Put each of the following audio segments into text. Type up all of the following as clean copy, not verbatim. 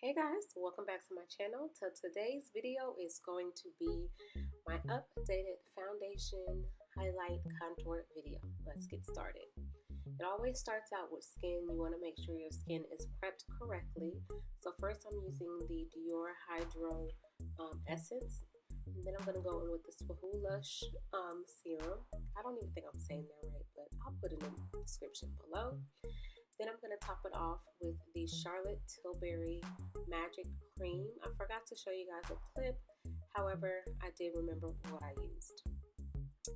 Hey guys, welcome back to my channel. Today's video is going to be my updated foundation highlight contour video. Let's get started. It always starts out with skin. You want to make sure your skin is prepped correctly. So first I'm using the Dior Hydro Essence. And then I'm going to go in with the Sulwashoo Serum. I don't even think I'm saying that right, but I'll put it in the description below. Then I'm going to top it off with the Charlotte Tilbury Magic Cream. I forgot to show you guys a clip. However, I did remember what I used.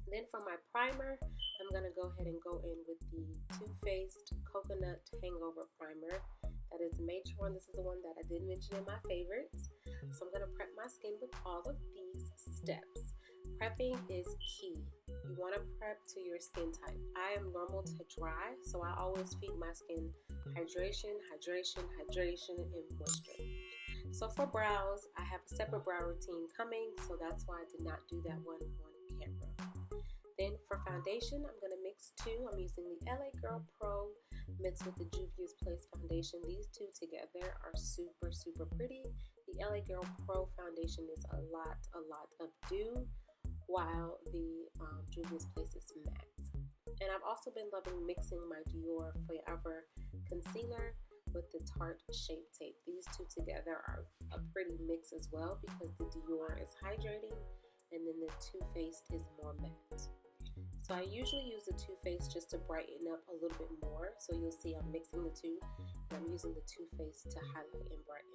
Then for my primer, I'm going to go ahead and go in with the Too Faced Coconut Hangover Primer. That is the major one. This is the one that I did mention in my favorites. So I'm going to prep my skin with all of these steps. Prepping is key. You want to prep to your skin type. I am normal to dry, so I always feed my skin hydration, hydration, hydration, and moisture. So for brows, I have a separate brow routine coming, so that's why I did not do that one on camera. Then for foundation, I'm going to mix two. I'm using the LA Girl Pro mixed with the Juvias foundation. These two together are super, super pretty. The LA Girl Pro foundation is a lot of dew, while the Juvias is matte. And I've also been loving mixing my Dior Forever concealer with the Tarte Shape tape. These two together are a pretty mix as well because the Dior is hydrating and then the Too Faced is more matte. So I usually use the Too Faced just to brighten up a little bit more. So you'll see I'm mixing the two and I'm using the Too Faced to highlight and brighten.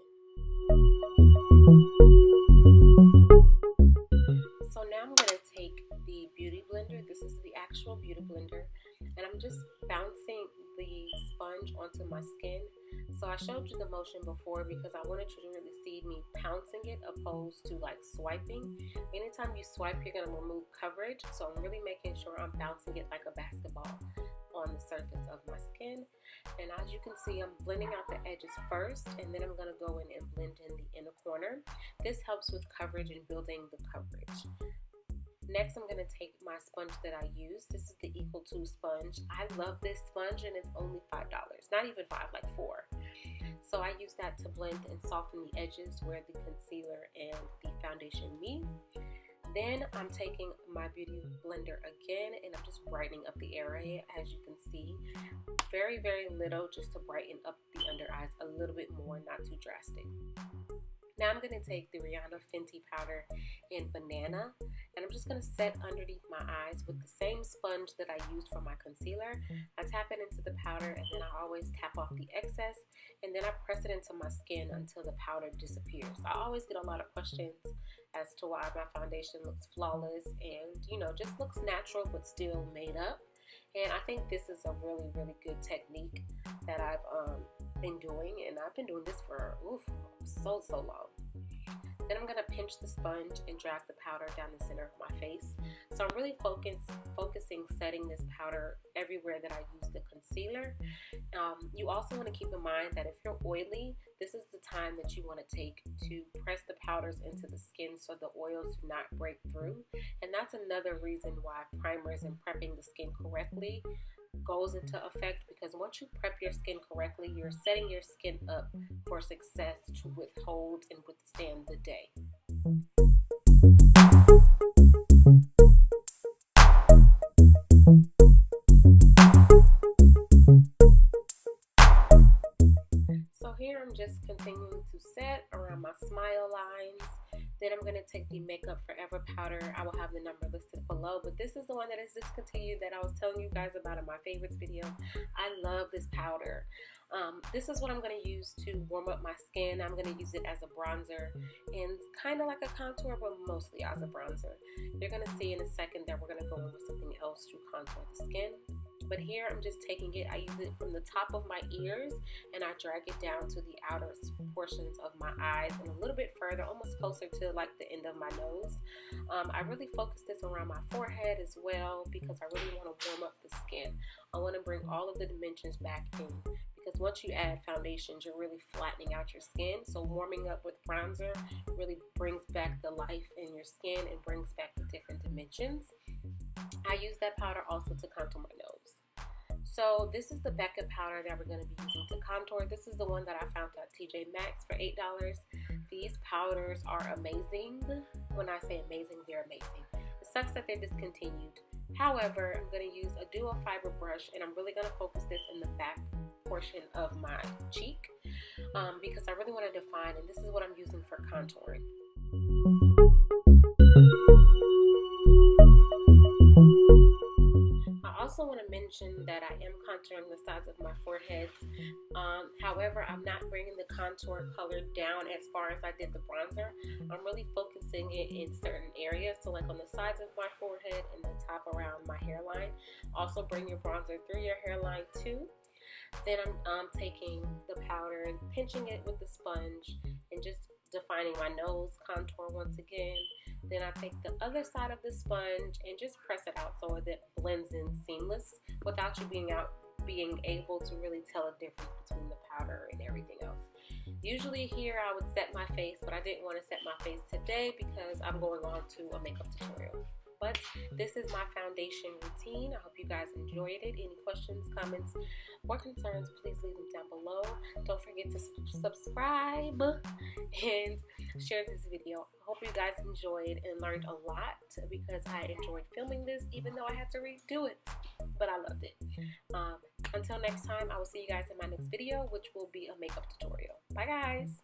So now I'm going to take the beauty blender. This is the actual beauty blender, and I'm just bouncing the sponge onto my skin. So I showed you the motion before because I wanted you to really see me pouncing it opposed to like swiping. Anytime you swipe, you're going to remove coverage. So I'm really making sure I'm bouncing it like a basketball on the surface of my skin. And as you can see, I'm blending out the edges first, and then I'm going to go in and blend in the inner corner. This helps with coverage and building the coverage. Next, I'm going to take my sponge that I use. This is the Equal 2 sponge. I love this sponge, and it's only $5. Not even $5, like $4. So I use that to blend and soften the edges where the concealer and the foundation meet. Then I'm taking my beauty blender again, and I'm just brightening up the area, as you can see. Very, very little, just to brighten up the under eyes a little bit more, not too drastic. Now I'm going to take the Fenty powder in Banana, and I'm just going to set underneath my eyes with the same sponge that I used for my concealer. I tap it into the powder, and then I always tap off the excess, and then I press it into my skin until the powder disappears. I always get a lot of questions as to why my foundation looks flawless and, you know, just looks natural but still made up. And I think this is a really, really good technique that I've been doing, and I've been doing this for so long. Then I'm going to pinch the sponge and drag the powder down the center of my face. So I'm really focusing setting this powder everywhere that I use the concealer. You also want to keep in mind that if you're oily, this is the time that you want to take to press the powders into the skin so the oils do not break through. And that's another reason why primers and prepping the skin correctly goes into effect, because once you prep your skin correctly, you're setting your skin up for success to withhold and withstand the day. So here I'm just continuing to set around my smile lines. Then I'm going to take the Makeup Forever powder. I will have the number listed below, but this is the one that is discontinued that I was telling you guys about in my favorites video. I love this powder. This is what I'm going to use to warm up my skin. I'm going to use it as a bronzer and kind of like a contour, but mostly as a bronzer. You're going to see in a second that we're going to go in with something else to contour the skin. But here I'm just taking it, I use it from the top of my ears and I drag it down to the outer portions of my eyes and a little bit further, almost closer to like the end of my nose. I really focus this around my forehead as well because I really want to warm up the skin. I want to bring all of the dimensions back in, because once you add foundations, you're really flattening out your skin. So warming up with bronzer really brings back the life in your skin and brings back the different dimensions. I use that powder also to contour my nose. So this is the Becca powder that we're going to be using to contour. This is the one that I found at TJ Maxx for $8. These powders are amazing. When I say amazing, they're amazing. It sucks that they're discontinued. However, I'm going to use a duo fiber brush, and I'm really going to focus this in the back portion of my cheek because I really want to define, and this is what I'm using for contouring. I also want to mention that I am contouring the sides of my forehead. However, I'm not bringing the contour color down as far as I did the bronzer. I'm really focusing it in certain areas, so like on the sides of my forehead and the top around my hairline. Also bring your bronzer through your hairline too. Then I'm taking the powder and pinching it with the sponge and just defining my nose contour once again. Then I take the other side of the sponge and just press it out so that it blends in seamless without you being able to really tell a difference between the powder and everything else. Usually here I would set my face, but I didn't want to set my face today because I'm going on to a makeup tutorial. But this is my foundation routine. I hope you guys enjoyed it. Any questions, comments, or concerns, please leave them down below. Don't forget to subscribe and share this video. I hope you guys enjoyed and learned a lot because I enjoyed filming this, even though I had to redo it. But I loved it. Until next time, I will see you guys in my next video, which will be a makeup tutorial. Bye, guys.